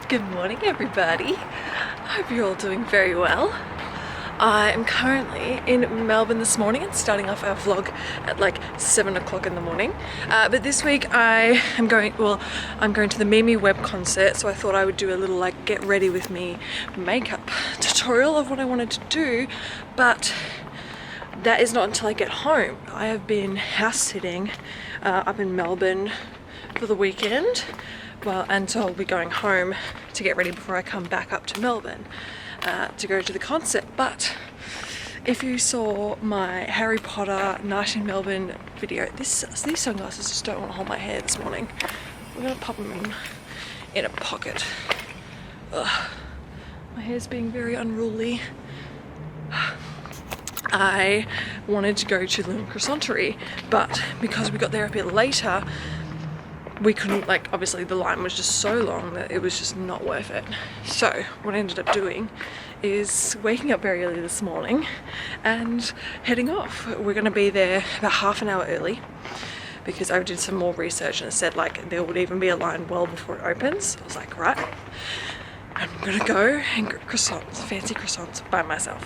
Good morning everybody. I hope you're all doing very well. I am currently in Melbourne this morning and starting off our vlog at like 7 o'clock in the morning. But this week I'm going to the Mimi Webb concert, so I thought I would do a little like get ready with me makeup tutorial of what I wanted to do, but that is not until I get home. I have been house sitting up in Melbourne for the weekend. Well, and so I'll be going home to get ready before I come back up to Melbourne to go to the concert. But if you saw my Harry Potter Night in Melbourne video, these sunglasses just don't want to hold my hair this morning. We're gonna pop them in a pocket. Ugh. My hair's being very unruly. I wanted to go to LUNE Croissantery, but because we got there a bit later, we couldn't, like, obviously the line was just so long that it was just not worth it. So what I ended up doing is waking up very early this morning and heading off. We're going to be there about half an hour early because I did some more research and it said like there would even be a line well before it opens. I was like, right, I'm going to go and get croissants, fancy croissants by myself.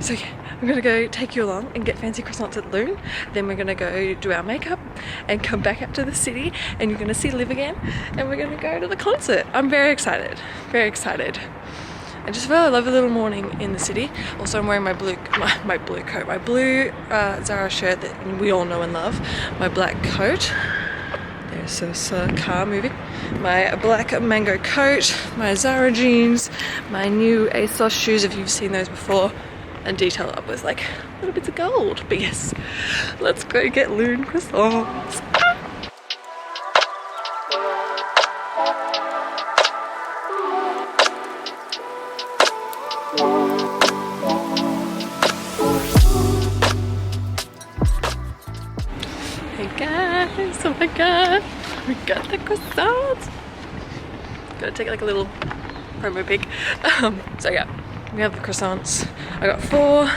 So yeah, I'm gonna go take you along and get fancy croissants at LUNE. Then we're gonna go do our makeup and come back up to the city, and you're gonna see Liv again, and we're gonna go to the concert. I'm very excited, very excited. I just feel I love a little morning in the city. Also, I'm wearing my blue coat, my blue Zara shirt that we all know and love, my black coat. There's this car moving. My black mango coat, my Zara jeans, my new ASOS shoes if you've seen those before, and detail up with like little bits of gold. But yes, let's go get LUNE Croissants. Hey guys, oh my god, we got the croissants. Gotta take like a little promo pic. So yeah, we have the croissants. I got 4,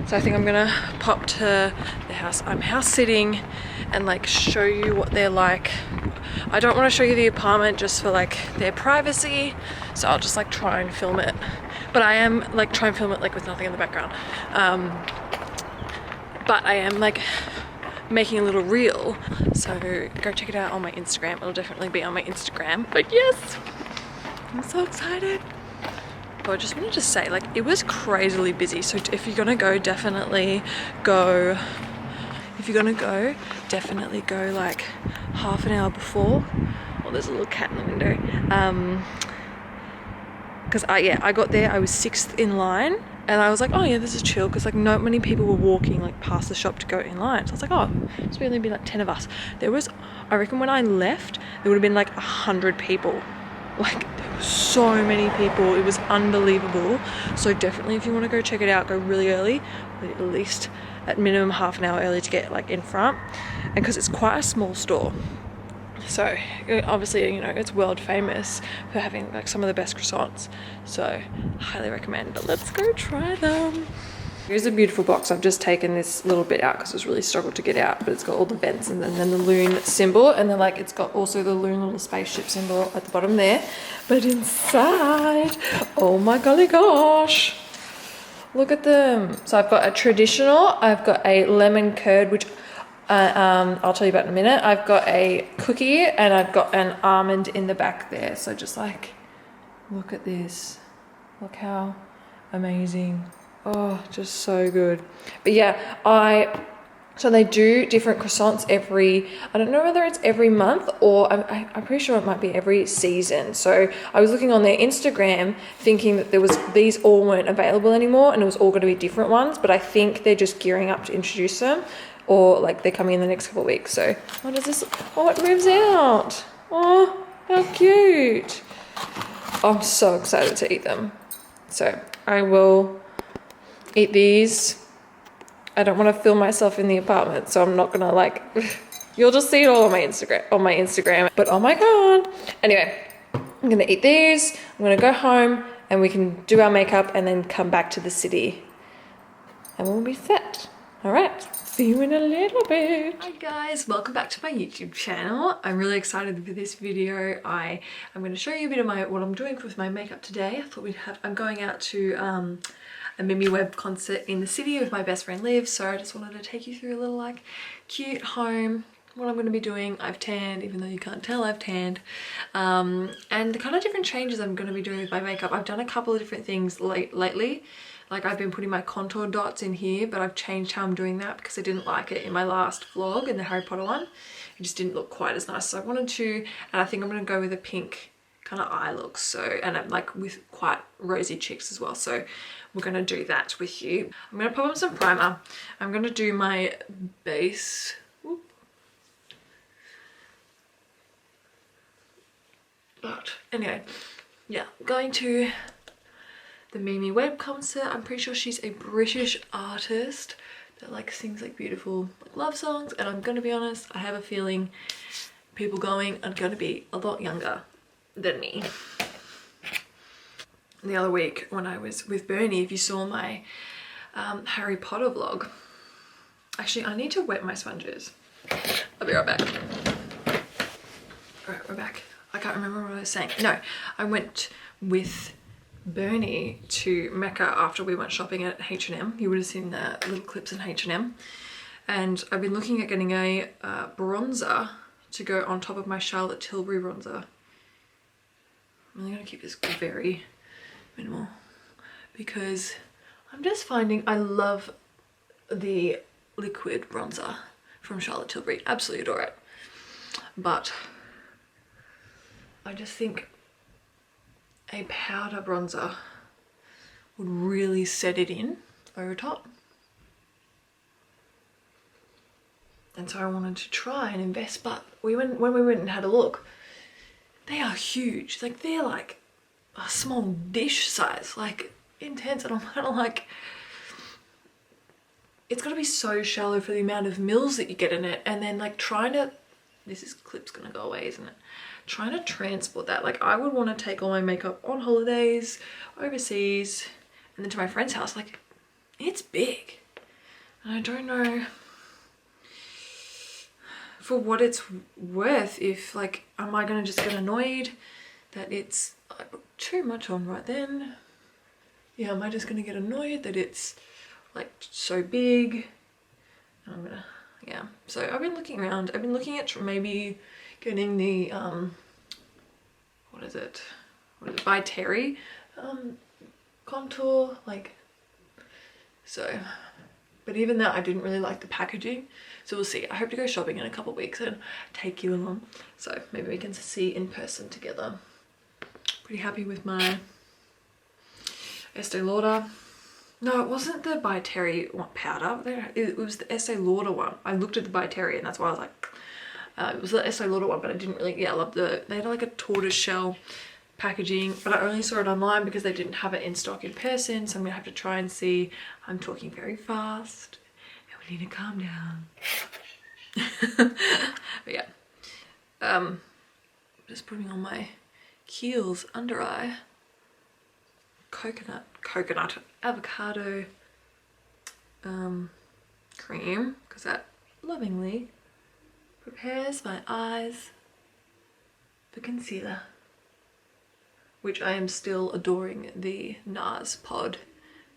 so I think I'm gonna pop to the house I'm house sitting and like show you what they're like. I don't want to show you the apartment just for like their privacy, so I'll just like try and film it. But I am like try and film it like with nothing in the background. But I am like making a little reel, so go check it out on my Instagram. It'll definitely be on my Instagram. But yes, I'm so excited. But I just wanted to say, like, it was crazily busy, so if you're gonna go, definitely go like half an hour before. Oh, there's a little cat in the window. Because I got there, I was 6th in line, and I was like, oh yeah, this is chill, because like not many people were walking like past the shop to go in line. So I was like, oh, it's only been like 10 of us. There was, I reckon when I left, there would have been like 100 people. Like, there were so many people, it was unbelievable. So definitely if you want to go check it out, go really early, at least at minimum half an hour early to get like in front. And because it's quite a small store, so obviously, you know, it's world famous for having like some of the best croissants, so highly recommend. But let's go try them. Here's a beautiful box. I've just taken this little bit out because it's really struggled to get out, but it's got all the vents and then the LUNE symbol, and then like it's got also the LUNE little spaceship symbol at the bottom there. But inside, oh my golly gosh, look at them. So I've got a traditional, I've got a lemon curd, which I'll tell you about in a minute. I've got a cookie and I've got an almond in the back there. So just like, look at this, look how amazing. Oh, just so good. But yeah, so they do different croissants I don't know whether it's every month or I'm pretty sure it might be every season. So I was looking on their Instagram thinking that these all weren't available anymore and it was all going to be different ones, but I think they're just gearing up to introduce them, or like they're coming in the next couple of weeks. So what is this? Oh, it moves out. Oh, how cute. I'm so excited to eat them. So I will eat these. I don't want to film myself in the apartment, so I'm not gonna like you'll just see it all on my Instagram. But oh my god. Anyway, I'm gonna eat these, I'm gonna go home and we can do our makeup and then come back to the city and we'll be set. All right. See you in a little bit. Hi guys, welcome back to my YouTube channel. I'm really excited for this video. I'm going to show you a bit of what I'm doing with my makeup today. I thought I'm going out to a Mimi Webb concert in the city with my best friend Liv, so I just wanted to take you through a little like cute home, what I'm going to be doing. I've tanned, even though you can't tell I've tanned, and the kind of different changes I'm going to be doing with my makeup. I've done a couple of different things lately. Like I've been putting my contour dots in here, but I've changed how I'm doing that because I didn't like it in my last vlog, in the Harry Potter one. It just didn't look quite as nice. So I wanted to, and I think I'm going to go with a pink kind of eye look. So, and I'm like with quite rosy cheeks as well. So we're going to do that with you. I'm going to pop on some primer. I'm going to do my base. Whoop. But anyway, yeah, going to the Mimi Webb concert. I'm pretty sure she's a British artist that like sings like beautiful like love songs, and I'm gonna be honest, I have a feeling people going are gonna be a lot younger than me. The other week when I was with Bernie, if you saw my Harry Potter vlog, actually I need to wet my sponges. I'll be right back. Alright, we're back. I can't remember what I was saying. No, I went with Bernie to Mecca after we went shopping at H&M. You would have seen the little clips in H&M. And I've been looking at getting a bronzer to go on top of my Charlotte Tilbury bronzer. I'm really going to keep this very minimal because I'm just finding I love the liquid bronzer from Charlotte Tilbury. Absolutely adore it. But I just think a powder bronzer would really set it in over top. And so I wanted to try and invest, but when we went and had a look, they are huge. Like they're like a small dish size, like intense. And I'm kind of like, it's got to be so shallow for the amount of mils that you get in it. And then like trying to, clip's gonna go away, isn't it? Trying to transport that. Like I would want to take all my makeup on holidays, overseas, and then to my friend's house. Like it's big. And I don't know for what it's worth, if like, am I gonna just get annoyed that I put too much on right then? Yeah, am I just gonna get annoyed that it's like so big? And I'm gonna, yeah. So I've been looking around. I've been looking at maybe getting the what is it by Terry contour, like so. But even that, I didn't really like the packaging, so we'll see. I hope to go shopping in a couple of weeks and take you along, so maybe we can see in person together. Pretty happy with my Estee Lauder. No, it wasn't the by Terry powder. It was the Estee Lauder one. I looked at the by Terry and that's why I was like, it was the Estee Lauder one, but I didn't really, yeah, I love they had like a tortoise shell packaging, but I only saw it online because they didn't have it in stock in person, so I'm gonna have to try and see. I'm talking very fast and we need to calm down. But yeah, just putting on my Kiehl's under eye coconut avocado cream, because that lovingly prepares my eyes for concealer, which I am still adoring the NARS pod,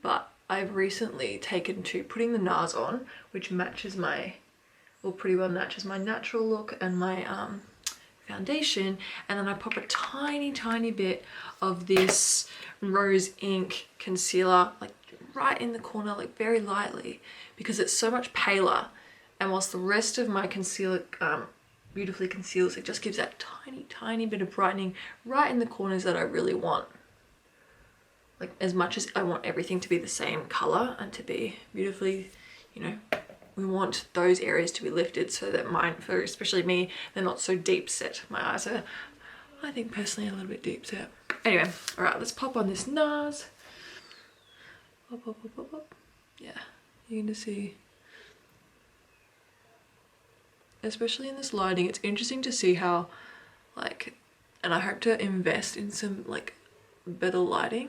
but I've recently taken to putting the NARS on, which matches pretty well matches my natural look and my foundation, and then I pop a tiny bit of this Rose Ink concealer like right in the corner, like very lightly, because it's so much paler, and whilst the rest of my concealer beautifully conceals, it just gives that tiny bit of brightening right in the corners that I really want. Like as much as I want everything to be the same color and to be beautifully, you know, we want those areas to be lifted so that mine, for especially me, they're not so deep set. My eyes are, I think personally, a little bit deep set. Anyway, all right, let's pop on this NARS. Pop. Yeah, you can just see, especially in this lighting, it's interesting to see how like, and I hope to invest in some like better lighting,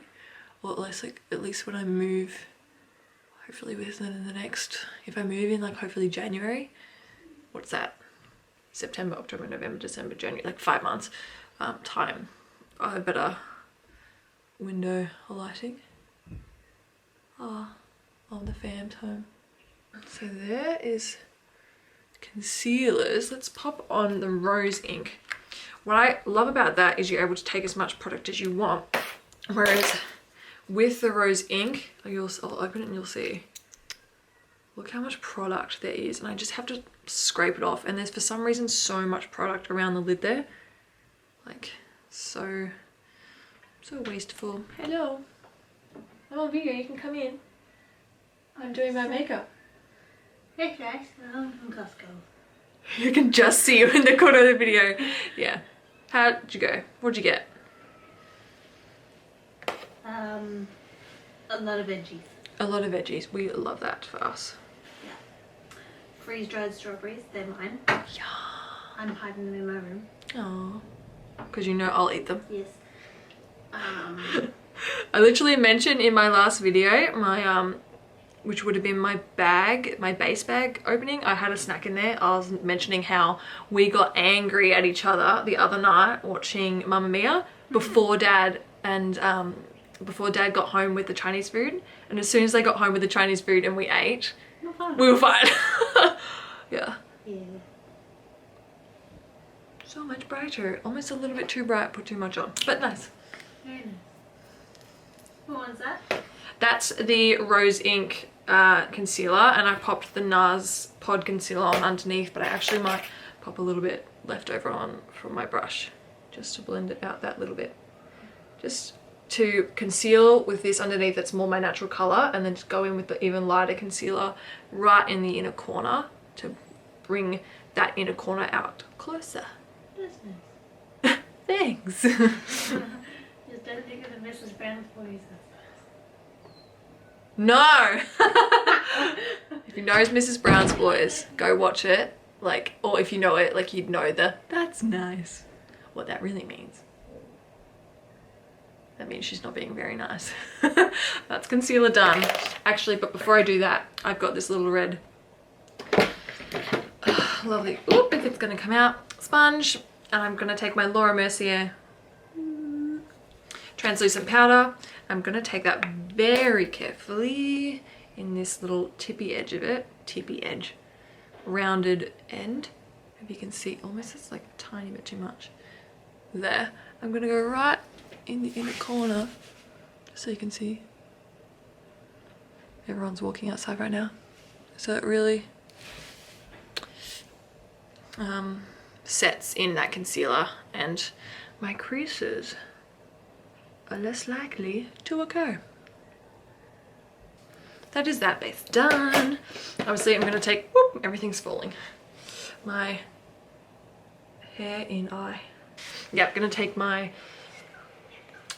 or at least when I move hopefully within the next, if I move in like hopefully January, what's that? September, October, November, December, January, like 5 months time. I have better window lighting. Oh, the fam's home. So there is concealers. Let's pop on the rose ink. What I love about that is you're able to take as much product as you want, whereas with the rose ink, I'll open it and you'll see, look how much product there is, and I just have to scrape it off, and there's for some reason so much product around the lid there, like so wasteful. Hello, I'm on video, you can come in. I'm doing my makeup. Hey guys, I'm from Costco. You can just see you in the corner of the video. Yeah. How'd you go? What'd you get? A lot of veggies. A lot of veggies. We love that for us. Yeah. Freeze-dried strawberries, they're mine. Yeah. I'm hiding them in my room. Oh. Because you know I'll eat them. Yes. I literally mentioned in my last video, my which would have been my bag, my base bag opening. I had a snack in there. I was mentioning how we got angry at each other the other night watching Mamma Mia before Dad got home with the Chinese food. And as soon as they got home with the Chinese food and we ate, we were fine. Yeah. Yeah. So much brighter. Almost a little bit too bright, put too much on. But nice. Very nice. What one's that? That's the Rose Ink concealer, and I popped the NARS Pod Concealer on underneath, but I actually might pop a little bit left over on from my brush just to blend it out that little bit. Just to conceal with this underneath that's more my natural colour, and then just go in with the even lighter concealer right in the inner corner to bring that inner corner out closer. That's nice. Thanks. Just don't think of the Mrs. Brown's boys. No. If you know Mrs. Brown's Boys, go watch it. Like, or if you know it, like you'd know that's nice. What that really means. That means she's not being very nice. That's concealer done. Actually, but before I do that, I've got this little red, lovely, oop, if it's gonna come out, sponge. And I'm gonna take my Laura Mercier translucent powder. I'm gonna take that very carefully in this little tippy edge of it, rounded end. If you can see, almost it's like a tiny bit too much. There. I'm gonna go right in the inner corner, so you can see. Everyone's walking outside right now. So it really sets in that concealer, and my creases are less likely to occur. That is that base done. Obviously I'm gonna take, whoop, everything's falling. My hair in eye. Yep, gonna take my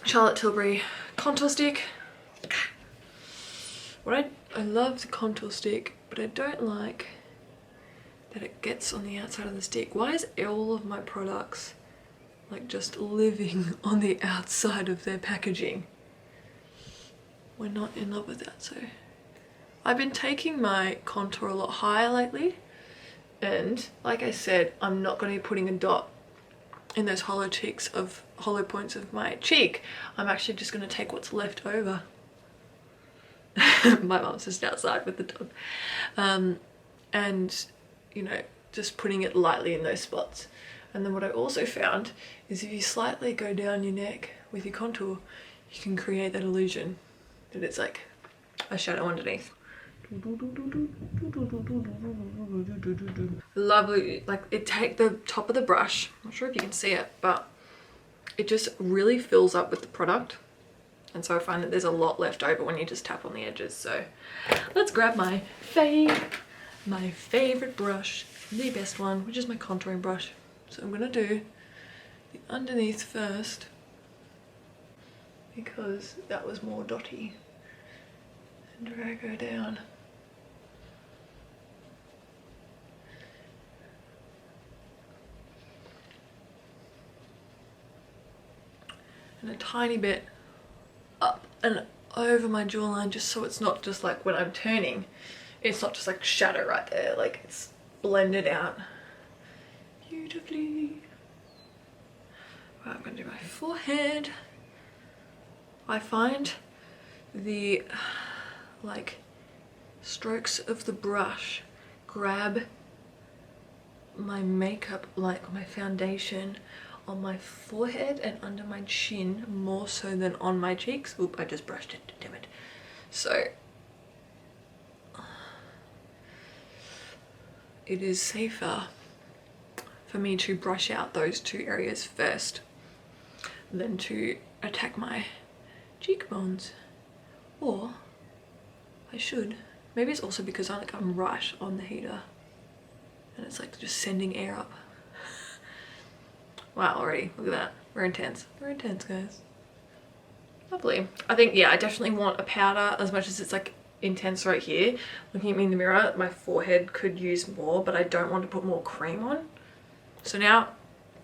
Charlotte Tilbury contour stick. I love the contour stick, but I don't like that it gets on the outside of the stick. Why is all of my products like just living on the outside of their packaging? We're not in love with that. So I've been taking my contour a lot higher lately, and like I said, I'm not going to be putting a dot in those hollow points of my cheek. I'm actually just going to take what's left over. My mom's just outside with the dog, and you know, just putting it lightly in those spots. And then what I also found is if you slightly go down your neck with your contour, you can create that illusion that it's like a shadow underneath. Lovely, like it take the top of the brush, I'm not sure if you can see it, but it just really fills up with the product. And so I find that there's a lot left over when you just tap on the edges. So let's grab my favorite brush, the best one, which is my contouring brush. So I'm gonna do the underneath first because that was more dotty, and drag her down. And a tiny bit up and over my jawline, just so it's not just like when I'm turning, it's not just like shadow right there, like it's blended out beautifully. Right, I'm gonna do my forehead. I find the like strokes of the brush grab my makeup, like my foundation, on my forehead and under my chin more so than on my cheeks. Oop, I just brushed it, damn it. So it is safer for me to brush out those two areas first than to attack my cheekbones. Or I should. Maybe it's also because I'm right on the heater and it's like just sending air up. Wow, already, look at that. We're intense. We're intense, guys. Lovely. I think, yeah, I definitely want a powder as much as it's like intense right here. Looking at me in the mirror, my forehead could use more, but I don't want to put more cream on. So now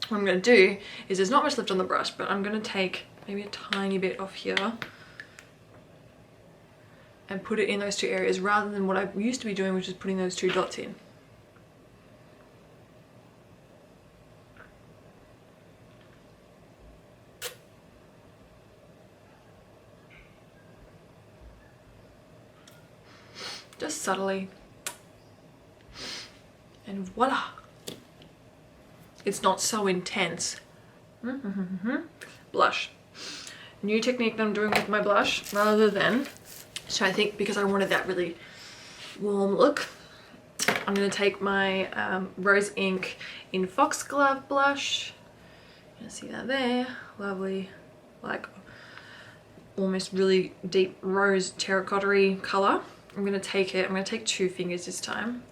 what I'm going to do is, there's not much left on the brush, but I'm going to take maybe a tiny bit off here and put it in those two areas rather than what I used to be doing, which is putting those two dots in. Just subtly. And voila! It's not so intense. Blush. New technique that I'm doing with my blush, rather than, so I think because I wanted that really warm look, I'm going to take my Rose Ink in Foxglove blush. You can see that there. Lovely, like almost really deep rose terracotta-y colour. I'm going to take it, I'm going to take 2 fingers this time.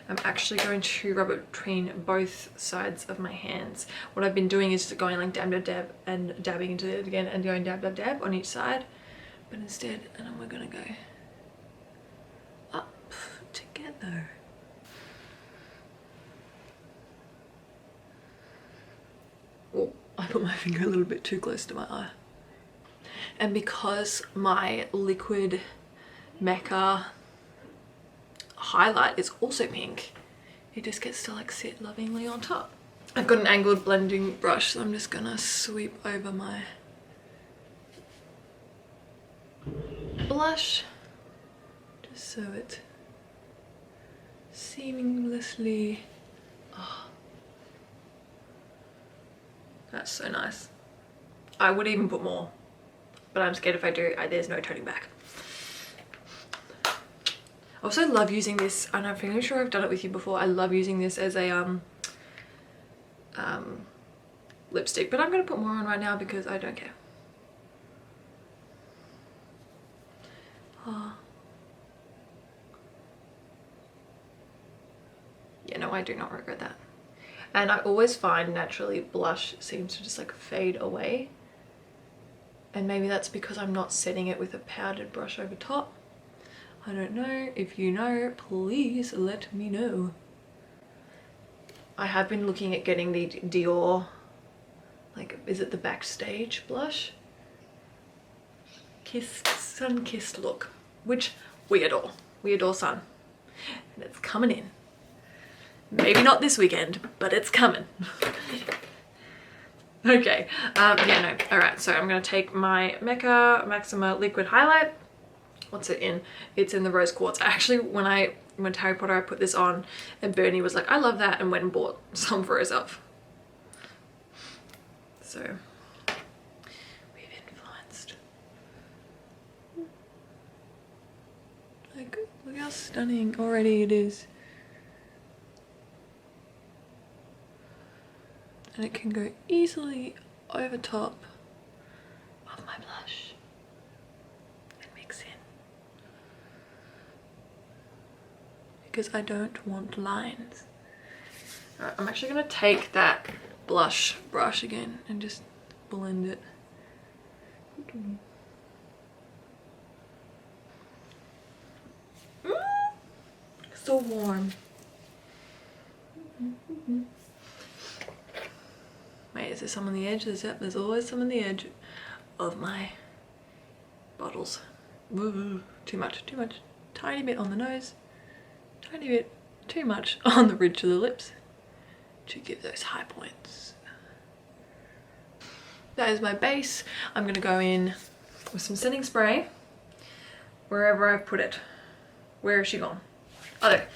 I'm actually going to rub it between both sides of my hands. What I've been doing is just going like dab, dab, dab, and dabbing into it again and going dab, dab, dab on each side. But instead, and we're going to go up together. Oh, I put my finger a little bit too close to my eye. And because my liquid Mecca highlight is also pink, it just gets to like sit lovingly on top. I've got an angled blending brush, so I'm just gonna sweep over my blush just so it seamlessly, oh, that's so nice. I would even put more, but I'm scared if I do, there's no turning back. I also love using this, and I'm fairly sure I've done it with you before, I love using this as a lipstick, but I'm going to put more on right now because I don't care. Yeah, no, I do not regret that. And I always find naturally blush seems to just like fade away. And maybe that's because I'm not setting it with a powdered brush over top. I don't know. If you know, please let me know. I have been looking at getting the Dior, like, is it the Backstage blush? Kissed, sun-kissed look, which we adore. We adore sun. And it's coming in. Maybe not this weekend, but it's coming. Okay, yeah, no, alright, so I'm going to take my Mecca Maxima liquid highlight. What's it in? It's in the rose quartz. Actually, when I went to Harry Potter, I put this on and Bernie was like, I love that, and went and bought some for herself. So we've influenced. Like, look how stunning already it is. And it can go easily over top of my blush. Because I don't want lines. Alright, I'm actually going to take that blush brush again and just blend it. So warm. Wait, is there some on the edge? There's always some on the edge of my bottles. Ooh, too much. Tiny bit on the nose, tiny bit too much on the ridge of the lips to give those high points. That is my base. I'm gonna go in with some setting spray wherever I've put it. Where has she gone? Oh, there.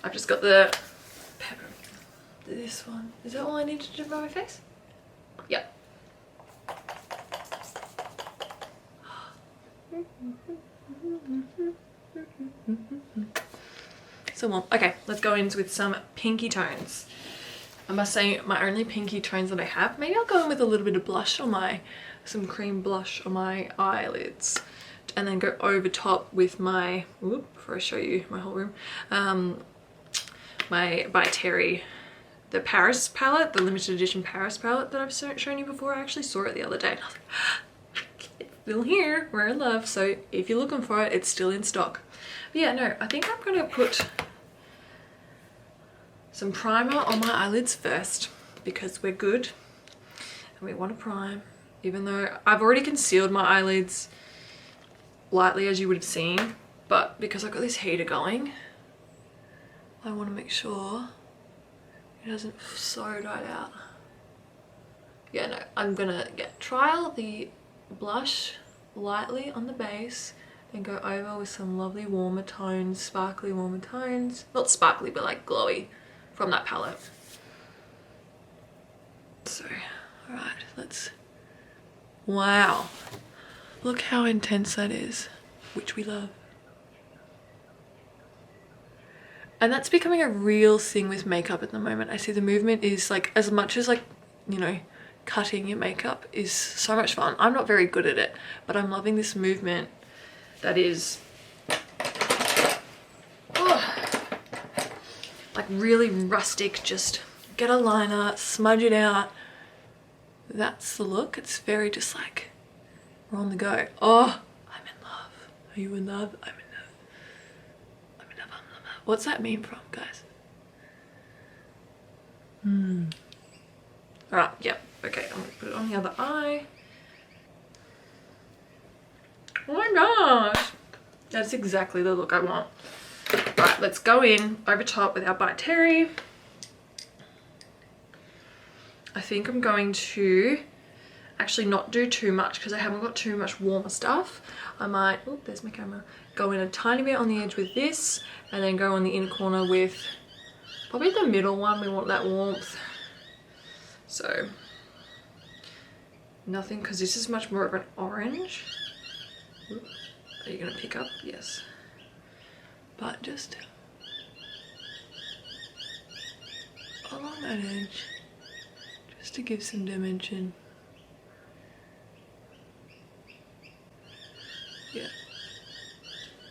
I've just got the pepper. This one. Is that all I need to do by my face? Yep. So warm. Okay, let's go in with some pinky tones. I must say, my only pinky tones that I have. Maybe I'll go in with a little bit of blush on some cream blush on my eyelids, and then go over top with my, before I show you my whole room, my by Terry, the Paris palette, the limited edition Paris palette that I've shown you before. I actually saw it the other day and I was like, it's still here, we're in love. So if you're looking for it, it's still in stock. But yeah, no, I think I'm gonna put some primer on my eyelids first because we're good and we want to prime, even though I've already concealed my eyelids lightly, as you would have seen, but because I've got this heater going, I want to make sure it doesn't so dry out. Yeah, no, I'm gonna trial the blush lightly on the base, then go over with some lovely warmer tones, sparkly warmer tones, not sparkly but like glowy, from that palette. So, alright, wow, look how intense that is, which we love. And that's becoming a real thing with makeup at the moment. I see the movement is like, as much as like, you know, cutting your makeup is so much fun. I'm not very good at it, but I'm loving this movement that is like really rustic. Just get a liner, smudge it out. That's the look. It's very just like, we're on the go. Oh, I'm in love. Are you in love? I'm in love. I'm in love. I'm in love. What's that mean from, guys? Alright, yep. Okay, I'm gonna put it on the other eye. Oh my gosh. That's exactly the look I want. Right, let's go in over top with our By Terry. I think I'm going to actually not do too much because I haven't got too much warmer stuff. I might, oh, there's my camera, go in a tiny bit on the edge with this, and then go on the inner corner with probably the middle one. We want that warmth. So nothing, because this is much more of an orange. Ooh, are you gonna pick up? Yes. But just along that edge, just to give some dimension. Yeah,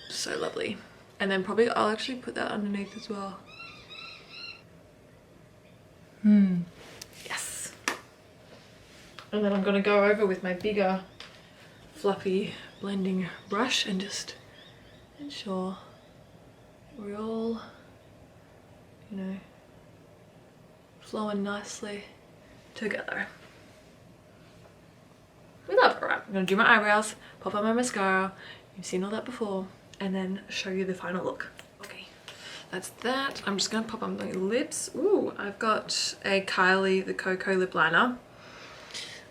so lovely. And then probably I'll actually put that underneath as well. Yes. And then I'm gonna go over with my bigger fluffy blending brush and just ensure we're all, you know, flowing nicely together. We love it. Right, I'm gonna do my eyebrows, pop on my mascara. You've seen all that before, and then show you the final look. Okay, that's that. I'm just gonna pop on my lips. Ooh, I've got a Kylie the Cocoa lip liner.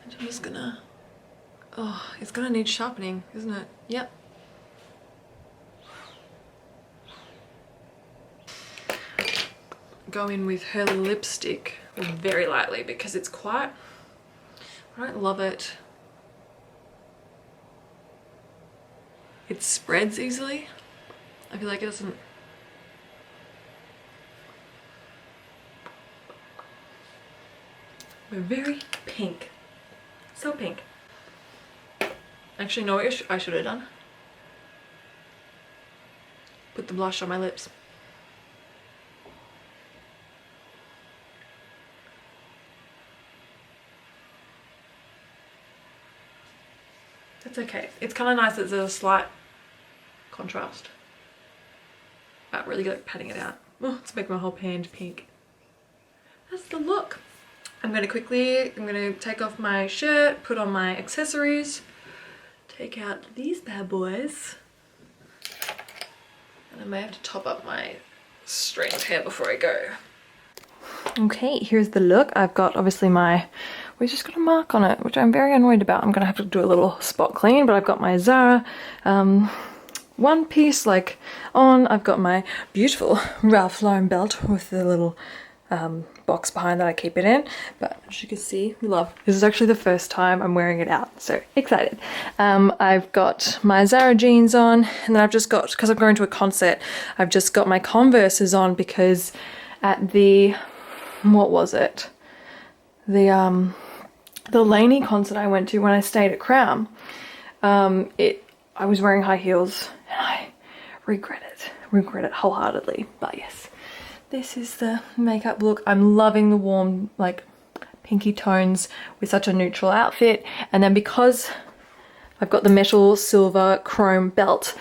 And I'm just gonna, oh, it's gonna need sharpening, isn't it? Yep. Go in with her lipstick very lightly because it's quite, I don't love it. It spreads easily. I feel like it doesn't. We're very pink. So pink. Actually, no, what I should have done? Put the blush on my lips. That's okay. It's kind of nice that there's a slight contrast. But really like patting it out. Oh, it's making my whole pan pink. That's the look. I'm gonna take off my shirt, put on my accessories, take out these bad boys, and I may have to top up my straightened hair before I go. Okay, here's the look. I've got obviously we just got a mark on it, which I'm very annoyed about. I'm gonna have to do a little spot clean, but I've got my Zara one piece like on. I've got my beautiful Ralph Lauren belt with the little box behind that I keep it in, but as you can see, this is actually the first time I'm wearing it out, so excited. I've got my Zara jeans on, and then I've just got, because I'm going to a concert, I've just got my Converses on because at the, what was it? The Laney concert I went to when I stayed at Crown, I was wearing high heels and I regret it wholeheartedly, but yes. This is the makeup look. I'm loving the warm, like, pinky tones with such a neutral outfit. And then because I've got the metal silver chrome belt,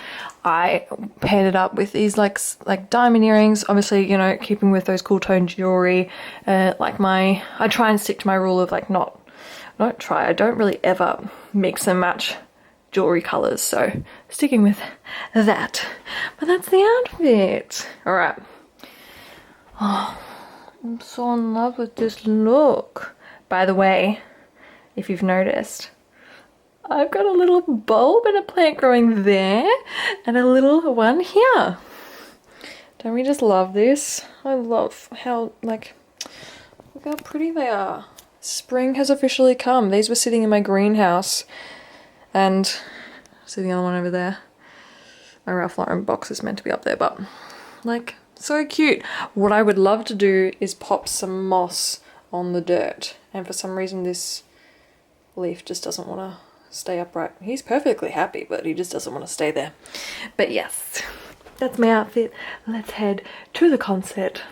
I paired it up with these like diamond earrings. Obviously, you know, keeping with those cool tone jewelry. I try and stick to my rule of like I don't really ever mix and match jewelry colors. So sticking with that. But that's the outfit. All right. Oh, I'm so in love with this look. By the way, if you've noticed, I've got a little bulb and a plant growing there and a little one here. Don't we just love this? I love how, like, look how pretty they are. Spring has officially come. These were sitting in my greenhouse, and see the other one over there? My Ralph Lauren box is meant to be up there, but like, so cute. What I would love to do is pop some moss on the dirt, and for some reason this leaf just doesn't want to stay upright. He's perfectly happy, but he just doesn't want to stay there. But yes, that's my outfit. Let's head to the concert.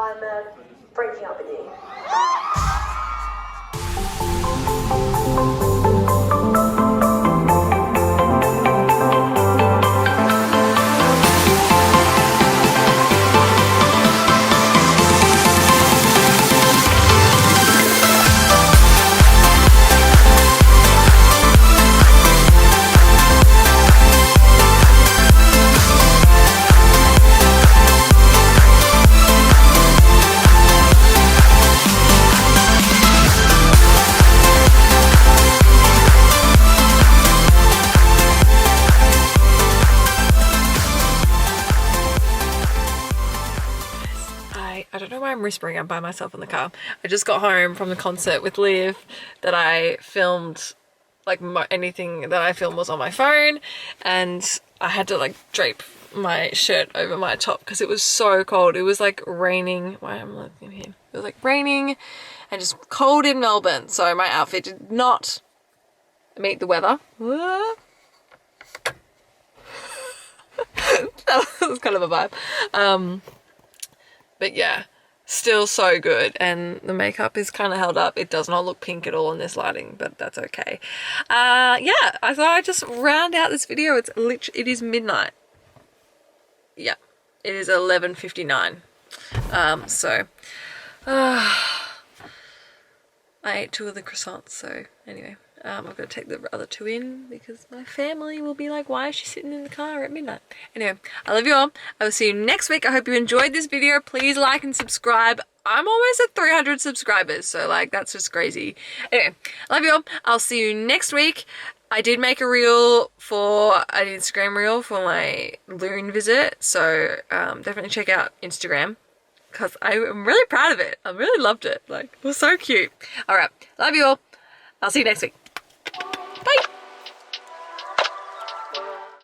I'm breaking up with you. I don't know why I'm whispering. I'm by myself in the car. I just got home from the concert with Liv that I filmed, like anything that I filmed was on my phone, and I had to like drape my shirt over my top because it was so cold. It was like raining. Why am I looking at him? It was like raining and just cold in Melbourne. So my outfit did not meet the weather. That was kind of a vibe. But yeah, still so good, and the makeup is kind of held up. It does not look pink at all in this lighting, but that's okay. Yeah, I thought I'd just round out this video. It is midnight. Yeah, it is 11:59. I ate 2 of the croissants, so anyway. I've got to take the other 2 in because my family will be like, why is she sitting in the car at midnight? Anyway, I love you all. I will see you next week. I hope you enjoyed this video. Please like and subscribe. I'm almost at 300 subscribers, so like that's just crazy. Anyway, I love you all. I'll see you next week. I did make an Instagram reel for my LUNE visit, so definitely check out Instagram because I'm really proud of it. I really loved it. Like, it was so cute. All right, love you all. I'll see you next week.